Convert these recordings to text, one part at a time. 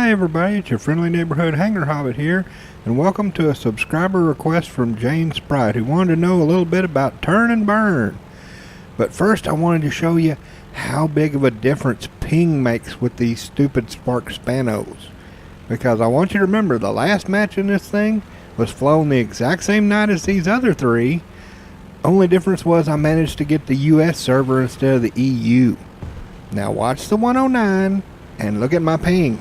Hi everybody, it's your friendly neighborhood hanger hobbit here, and welcome to a subscriber request from Janespright, who wanted to know a little bit about turn and burn. But first I wanted to show you how big of a difference ping makes with these stupid spark spanos. Because I want you to remember, the last match in this thing was flown the exact same night as these other three. Only difference was I managed to get the US server instead of the EU. Now watch the 109 and look at my ping.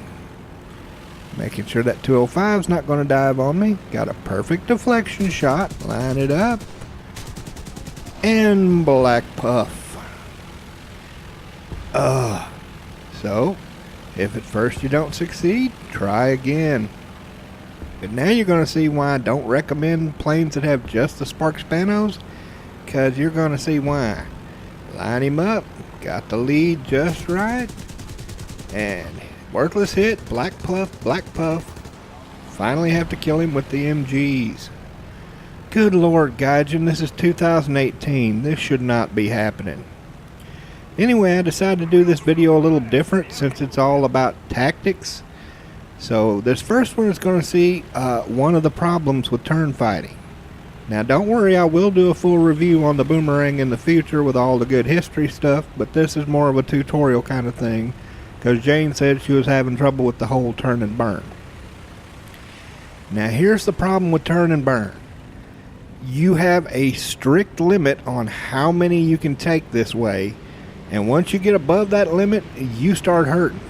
Making sure that 205's not going to dive on me. Got a perfect deflection shot. Line it up. And black puff. So, if at first you don't succeed, try again. But now you're going to see why I don't recommend planes that have just the spark spanos. Because you're going to see why. Line him up. Got the lead just right. And worthless hit, black puff. Finally have to kill him with the MGs. Good Lord, Gaijin, this is 2018. This should not be happening. Anyway, I decided to do this video a little different since it's all about tactics. So this first one is going to see one of the problems with turn fighting. Now don't worry, I will do a full review on the boomerang in the future with all the good history stuff, but this is more of a tutorial kind of thing. Because Jane said she was having trouble with the whole turn and burn. Now here's the problem with turn and burn. You have a strict limit on how many you can take this way. And once you get above that limit, you start hurting.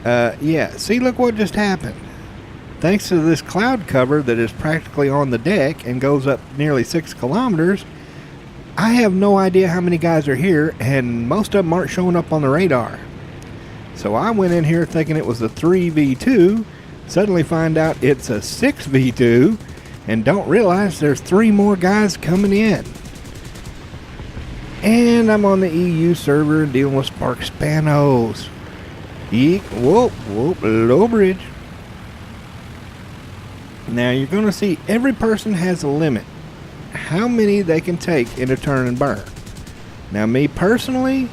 Yeah, see, look what just happened. Thanks to this cloud cover that is practically on the deck and goes up nearly 6 kilometers, I have no idea how many guys are here, and most of them aren't showing up on the radar. So I went in here thinking it was a 3v2, suddenly find out it's a 6v2, and don't realize there's 3 more guys coming in. And I'm on the EU server and dealing with spark spanos. Eek, whoop, low bridge. Now you're going to see every person has a limit. How many they can take in a turn and burn. Now me personally,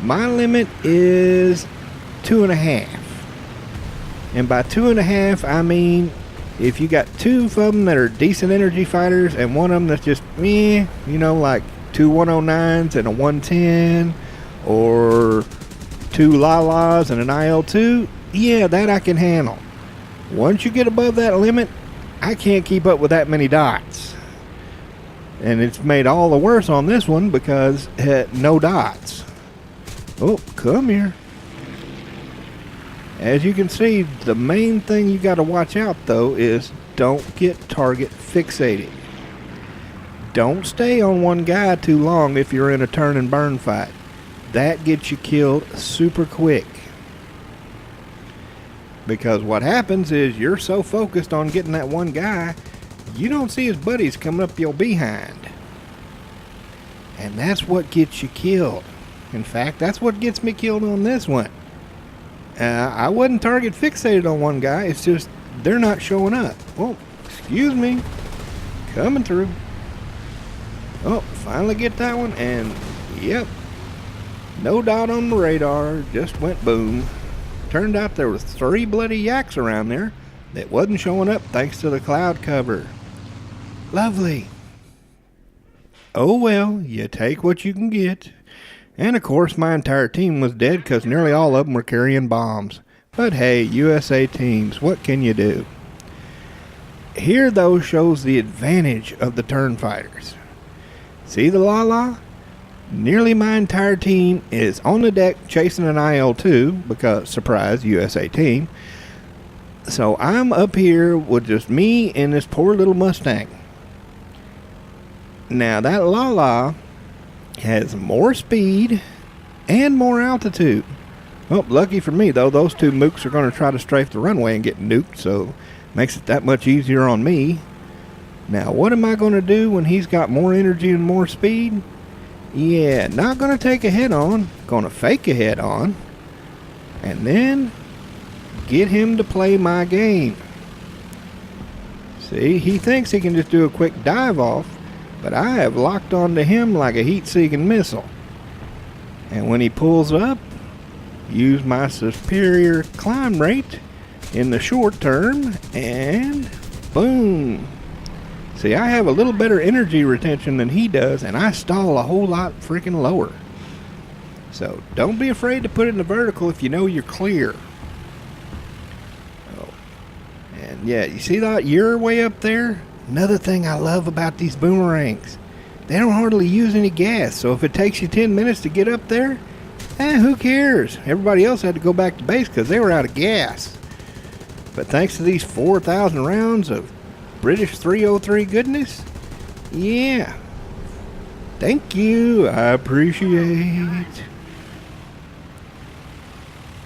my limit is 2.5. And by 2.5 I mean if you got 2 of them that are decent energy fighters and one of them that's just meh, you know, like 2 109s and a 110, or 2 Lalas and an IL-2, yeah, that I can handle. Once you get above that limit, I can't keep up with that many dots. And it's made all the worse on this one because no dots. Oh, come here. As you can see, the main thing you got to watch out though is don't get target fixated. Don't stay on one guy too long if you're in a turn and burn fight. That gets you killed super quick. Because what happens is you're so focused on getting that one guy, you don't see his buddies coming up your behind. And that's what gets you killed. In fact, that's what gets me killed on this one. I wasn't target fixated on one guy, it's just they're not showing up. Oh, excuse me. Coming through. Oh, finally get that one, and yep. No dot on the radar, just went boom. Turned out there was 3 bloody yaks around there that wasn't showing up thanks to the cloud cover. Lovely. Oh well, you take what you can get. And of course my entire team was dead because nearly all of them were carrying bombs. But hey, USA teams, what can you do? Here though shows the advantage of the turn fighters. See the Lala? Nearly my entire team is on the deck chasing an IL-2 because, surprise, USA team. So I'm up here with just me and this poor little Mustang. Now that Lala has more speed and more altitude. Well, lucky for me though, those 2 mooks are going to try to strafe the runway and get nuked, so makes it that much easier on me. Now what am I going to do when he's got more energy and more speed? Yeah, not going to take a head on, going to fake a head on, and then get him to play my game. See, he thinks he can just do a quick dive off, but I have locked onto him like a heat-seeking missile. And when he pulls up, use my superior climb rate in the short term, and boom. See, I have a little better energy retention than he does, and I stall a whole lot freaking lower. So don't be afraid to put it in the vertical if you know you're clear. Oh. And yeah, you see that you're way up there? Another thing I love about these boomerangs, they don't hardly use any gas. So if it takes you 10 minutes to get up there, who cares? Everybody else had to go back to base because they were out of gas. But thanks to these 4,000 rounds of British 303 goodness, yeah. Thank you. I appreciate.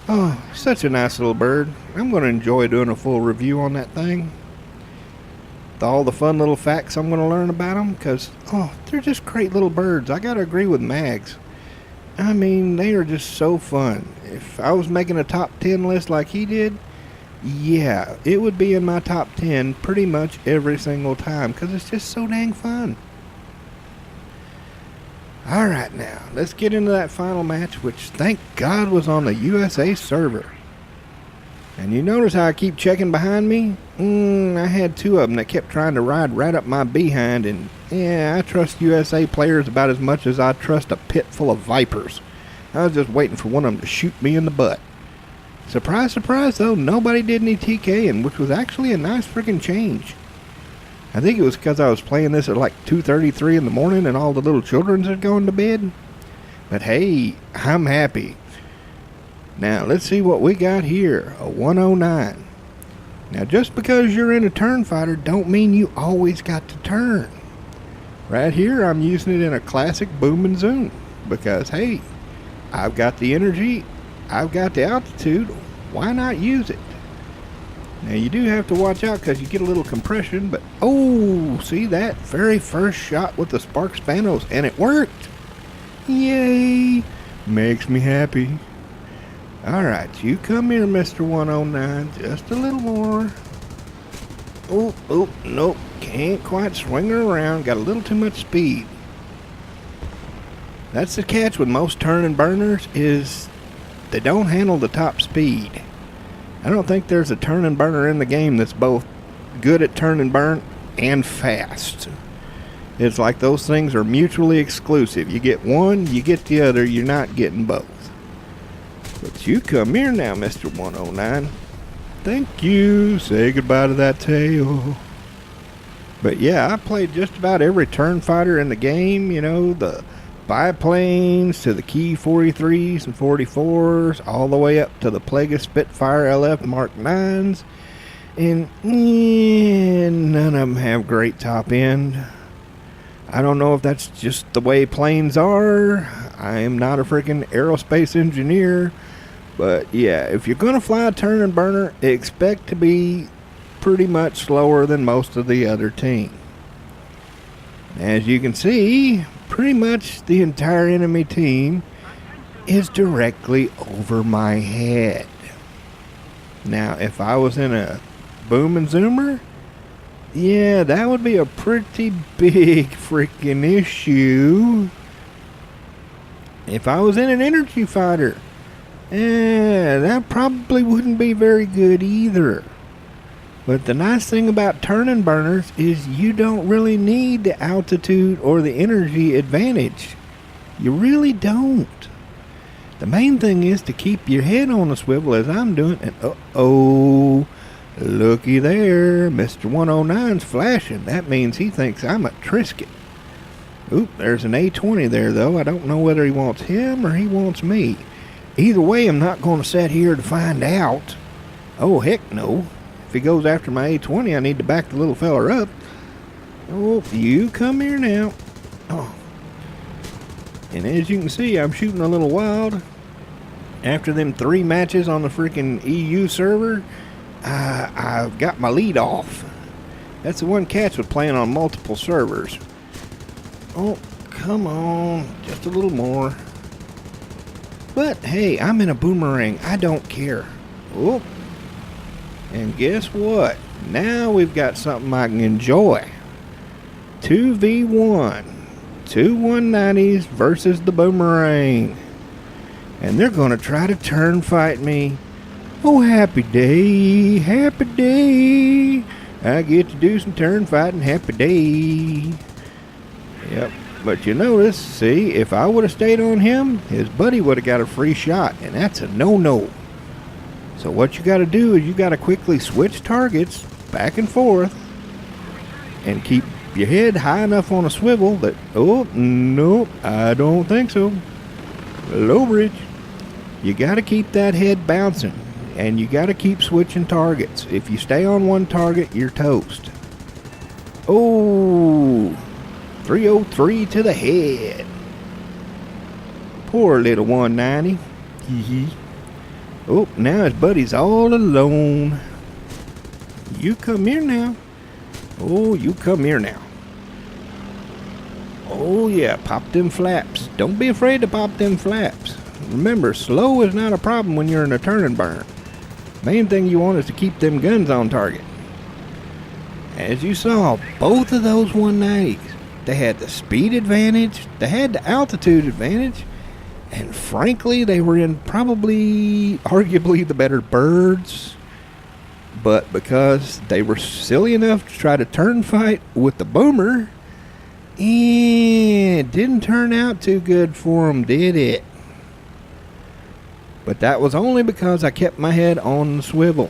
Oh, such a nice little bird. I'm going to enjoy doing a full review on that thing. All the fun little facts I'm going to learn about them, because, they're just great little birds. I got to agree with Mags. I mean, they are just so fun. If I was making a top 10 list like he did, yeah, it would be in my top 10 pretty much every single time, because it's just so dang fun. Alright, now, let's get into that final match, which, thank God, was on the USA server. And you notice how I keep checking behind me? I had two of them that kept trying to ride right up my behind, and yeah, I trust USA players about as much as I trust a pit full of vipers. I was just waiting for one of them to shoot me in the butt. Surprise, surprise, though, nobody did any TKing, which was actually a nice freaking change. I think it was because I was playing this at like 2:33 in the morning and all the little children had gone to bed. But hey, I'm happy. Now, let's see what we got here. A 109. Now, just because you're in a turn fighter don't mean you always got to turn. Right here, I'm using it in a classic boom and zoom. Because, hey, I've got the energy, I've got the altitude, why not use it? Now, you do have to watch out because you get a little compression, but, see that very first shot with the spark spanos, and it worked. Yay! Makes me happy. Alright, you come here, Mr. 109, just a little more. Nope, can't quite swing her around, got a little too much speed. That's the catch with most turn and burners, is they don't handle the top speed. I don't think there's a turn and burner in the game that's both good at turn and burn and fast. It's like those things are mutually exclusive. You get one, you get the other, you're not getting both. But you come here now, Mr. 109. Thank you. Say goodbye to that tail. But yeah, I played just about every turn fighter in the game. You know, the biplanes to the Key 43s and 44s, all the way up to the Plaga Spitfire LF Mark 9s. And none of them have great top end. I don't know if that's just the way planes are. I am not a freaking aerospace engineer. But yeah, if you're going to fly a turn and burner, expect to be pretty much slower than most of the other team. As you can see, pretty much the entire enemy team is directly over my head. Now, if I was in a boom and zoomer, yeah, that would be a pretty big freaking issue. If I was in an energy fighter, that probably wouldn't be very good either. But the nice thing about turn and burners is you don't really need the altitude or the energy advantage. You really don't. The main thing is to keep your head on the swivel as I'm doing. And looky there, Mr. 109's flashing. That means he thinks I'm a Trisket. Oop, there's an A20 there though. I don't know whether he wants him or he wants me. Either way, I'm not going to sit here to find out. Oh, heck no. If he goes after my A20, I need to back the little feller up. Oh, you come here now. Oh. And as you can see, I'm shooting a little wild. After them 3 matches on the freaking EU server, I've got my lead off. That's the one catch with playing on multiple servers. Oh, come on. Just a little more. But, hey, I'm in a boomerang. I don't care. Oh. And guess what? Now we've got something I can enjoy. 2v1. 2 190s versus the boomerang. And they're going to try to turn fight me Oh, happy day, happy day. I get to do some turn fighting, happy day. Yep, but you notice, see, if I would have stayed on him, his buddy would have got a free shot, and that's a no-no. So what you got to do is you got to quickly switch targets back and forth and keep your head high enough on a swivel that, oh, nope, I don't think so. Low bridge. You got to keep that head bouncing. And you got to keep switching targets. If you stay on one target, you're toast. Oh, 303 to the head. Poor little 190. Oh, now his buddy's all alone. You come here now. Oh, you come here now. Oh, yeah, pop them flaps. Don't be afraid to pop them flaps. Remember, slow is not a problem when you're in a turn and burn. Main thing you want is to keep them guns on target. As you saw, both of those 190s, they had the speed advantage, they had the altitude advantage, and frankly, they were in probably, arguably, the better birds. But because they were silly enough to try to turn fight with the boomer, it didn't turn out too good for them, did it? But that was only because I kept my head on the swivel.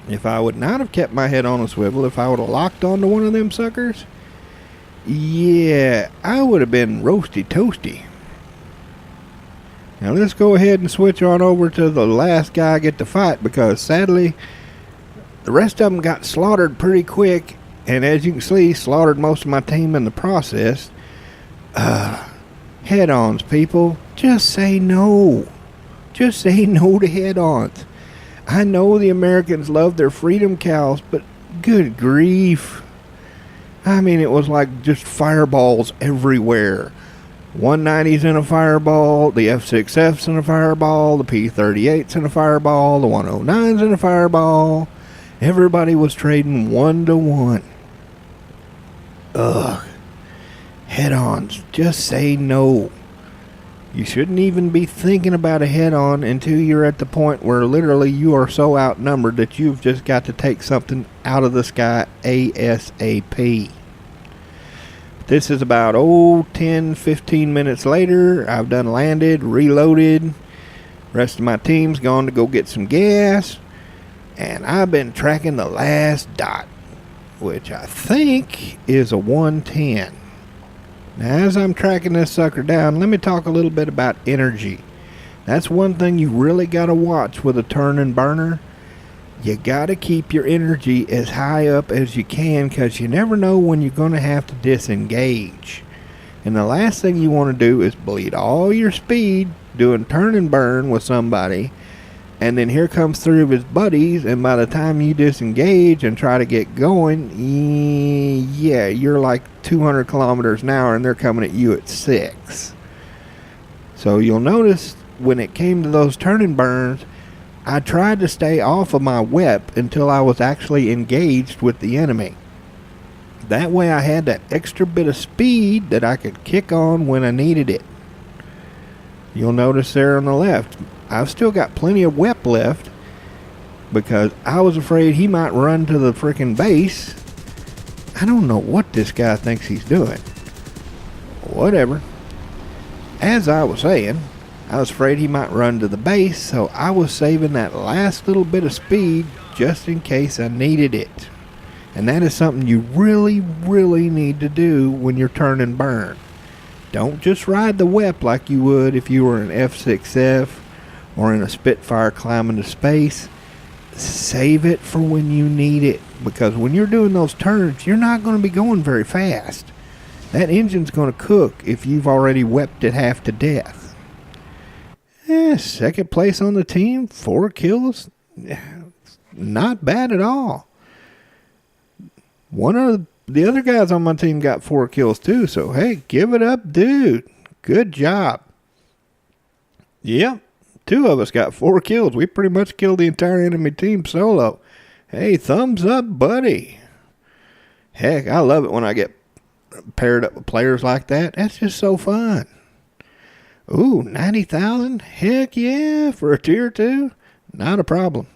If I would not have kept my head on the swivel, if I would have locked onto one of them suckers, yeah, I would have been roasty toasty. Now let's go ahead and switch on over to the last guy I get to fight, because sadly, the rest of them got slaughtered pretty quick, and as you can see, slaughtered most of my team in the process. Head-ons, people. Just say no. Just say no to head-ons. I know the Americans love their freedom cows, but good grief. I mean, it was like just fireballs everywhere. 190's in a fireball, the F6F's in a fireball, the P38's in a fireball, the 109's in a fireball. Everybody was trading 1-to-1. Ugh. Head-ons, just say no. You shouldn't even be thinking about a head-on until you're at the point where literally you are so outnumbered that you've just got to take something out of the sky ASAP. This is about, 10-15 minutes later. I've done landed, reloaded. Rest of my team's gone to go get some gas. And I've been tracking the last dot, which I think is a 110. Now, as I'm tracking this sucker down, let me talk a little bit about energy. That's one thing you really got to watch with a turn and burner. You got to keep your energy as high up as you can, because you never know when you're going to have to disengage. And the last thing you want to do is bleed all your speed doing turn and burn with somebody, and then here comes three of his buddies, and by the time you disengage and try to get going, yeah, you're like 200 kilometers an hour and they're coming at you at 6. So you'll notice when it came to those turn and burns, I tried to stay off of my WEP until I was actually engaged with the enemy. That way I had that extra bit of speed that I could kick on when I needed it. You'll notice there on the left, I've still got plenty of WEP left because I was afraid he might run to the frickin' base. I don't know what this guy thinks he's doing. Whatever. As I was saying, I was afraid he might run to the base, so I was saving that last little bit of speed just in case I needed it. And that is something you really, really need to do when you're turn and burn. Don't just ride the WEP like you would if you were an F6F or in a Spitfire climbing to space. Save it for when you need it, because when you're doing those turns, you're not going to be going very fast. That engine's going to cook if you've already wept it half to death. Second place on the team, 4 kills. Not bad at all. One of the other guys on my team got 4 kills too, so hey, give it up, dude. Good job. Yep, 2 of us got 4 kills. We pretty much killed the entire enemy team solo. Hey, thumbs up, buddy. Heck, I love it when I get paired up with players like that. That's just so fun. Ooh, 90,000? Heck yeah, for a tier 2. not a problem.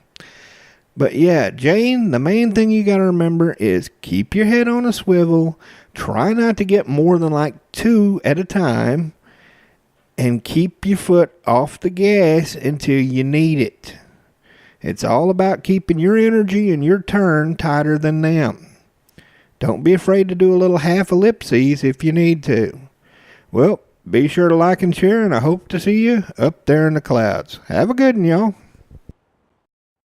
But yeah, Jane, the main thing you got to remember is keep your head on a swivel. Try not to get more than like 2 at a time. And keep your foot off the gas until you need it. It's all about keeping your energy and your turn tighter than them. Don't be afraid to do a little half ellipses if you need to. Well, be sure to like and share, and I hope to see you up there in the clouds. Have a good one, y'all.